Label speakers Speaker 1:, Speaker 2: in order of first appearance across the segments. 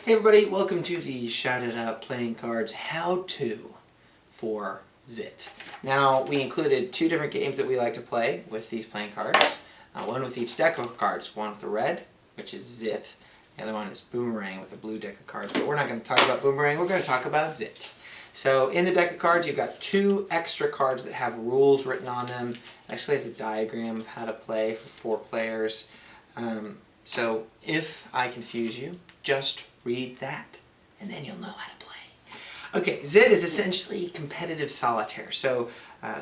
Speaker 1: Hey everybody, welcome to the Shout It Up Playing Cards How-To for ZIT. Now, we included two different games that we like to play with these playing cards. One with each deck of cards. One with the red, which is ZIT. The other one is Boomerang with a blue deck of cards. But we're not going to talk about Boomerang, we're going to talk about ZIT. So in the deck of cards, you've got two extra cards that have rules written on them. It actually has a diagram of how to play for 4 players. So if I confuse you, just read that and then you'll know how to play. Okay, ZIT is essentially competitive solitaire. So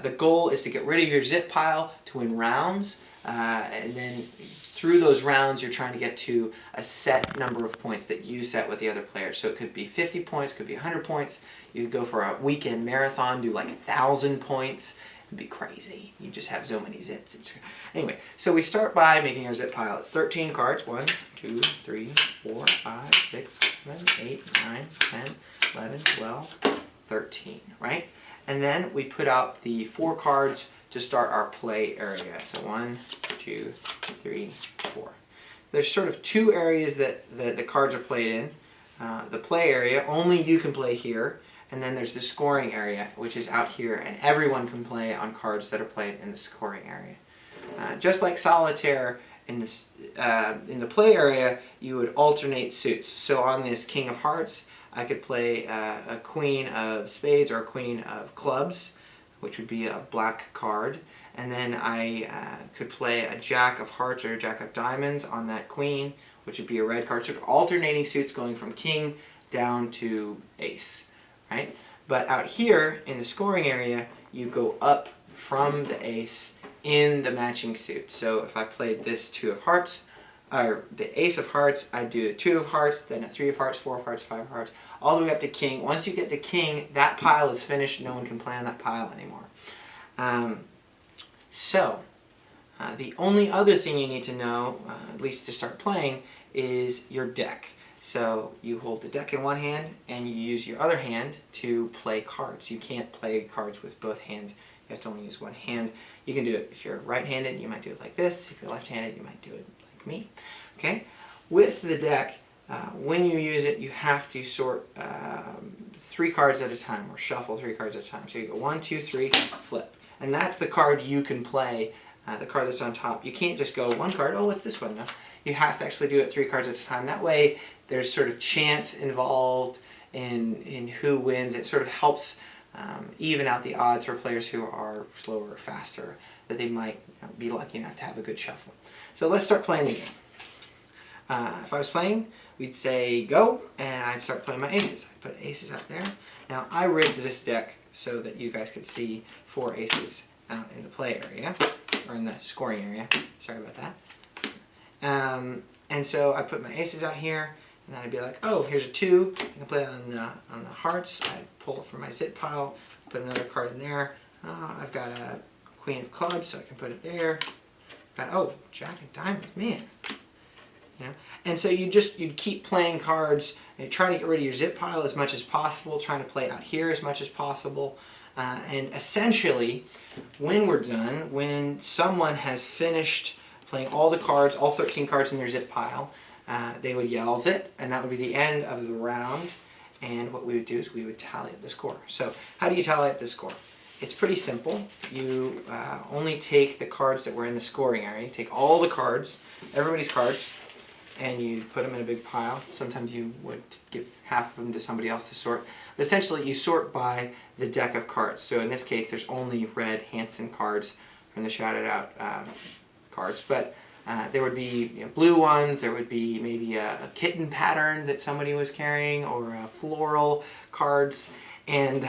Speaker 1: the goal is to get rid of your ZIT pile to win rounds, and then through those rounds you're trying to get to a set number of points that you set with the other players. So it could be 50 points, could be 100 points. You could go for a weekend marathon, do like 1,000 points. It'd be crazy. You just have so many ZITs. Anyway, so we start by making our ZIT pile. It's 13 cards. 1, 2, 3, 4, 5, 6, 7, 8, 9, 10, 11, 12, 13, right? And then we put out the 4 cards to start our play area. So 1, 2, 3, 4. There's sort of 2 areas that the cards are played in. The play area, only you can play here. And then there's the scoring area, which is out here, and everyone can play on cards that are played in the scoring area. Just like solitaire, in the play area, you would alternate suits. So on this King of Hearts, I could play a Queen of Spades or a Queen of Clubs, which would be a black card. And then I could play a Jack of Hearts or a Jack of Diamonds on that Queen, which would be a red card. So alternating suits going from King down to Ace. Right? But out here in the scoring area, you go up from the ace in the matching suit. So if I played this 2 of hearts, or the ace of hearts, I'd do a 2 of hearts, then a 3 of hearts, 4 of hearts, 5 of hearts, all the way up to king. Once you get to king, that pile is finished. No one can play on that pile anymore. The only other thing you need to know, at least to start playing, is your deck. So you hold the deck in one hand and you use your other hand to play cards. You can't play cards with both hands. You have to only use one hand. You can do it if you're right-handed, you might do it like this. If you're left-handed, you might do it like me. Okay? With the deck, when you use it, you have to sort 3 cards at a time, or shuffle 3 cards at a time. So you go 1, 2, 3, flip. And that's the card you can play, the card that's on top. You can't just go 1 card, oh, what's this one now? You have to actually do it 3 cards at a time. That way, there's sort of chance involved in who wins. It sort of helps even out the odds for players who are slower or faster, that they might be lucky enough to have a good shuffle. So let's start playing the game. If I was playing, we'd say go, and I'd start playing my aces. I'd put aces out there. Now, I rigged this deck so that you guys could see 4 aces out in the play area, or in the scoring area. Sorry about that. And so I put my aces out here, and then I'd be like, oh, here's a 2. I can play it on the hearts. I'd pull it from my ZIT pile, put another card in there. I've got a Queen of Clubs, so I can put it there. Oh, Jack of Diamonds, man. And so you'd keep playing cards, and trying to get rid of your ZIT pile as much as possible, trying to play out here as much as possible. And essentially, when we're done, when someone has finished playing all the cards, all 13 cards in their ZIT pile, they would yell ZIT, and that would be the end of the round. And what we would do is we would tally up the score. So how do you tally up the score? It's pretty simple. You only take the cards that were in the scoring area. You take all the cards, everybody's cards, and you put them in a big pile. Sometimes you would give half of them to somebody else to sort. But essentially, you sort by the deck of cards. So in this case, there's only red Hanson cards from the Shout It Out cards, but there would be blue ones. There would be maybe a kitten pattern that somebody was carrying, or floral cards, and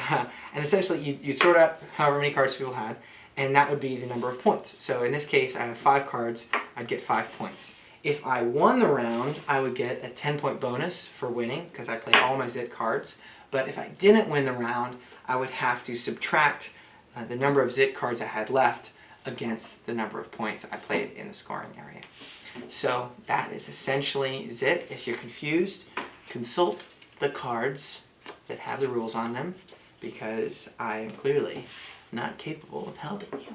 Speaker 1: essentially you sort out however many cards people had, and that would be the number of points. So in this case, I have 5 cards. I'd get 5 points. If I won the round, I would get a 10-point bonus for winning because I played all my ZIT cards. But if I didn't win the round, I would have to subtract the number of ZIT cards I had left against the number of points I played in the scoring area. So that is essentially ZIT. If you're confused, consult the cards that have the rules on them, because I am clearly not capable of helping you.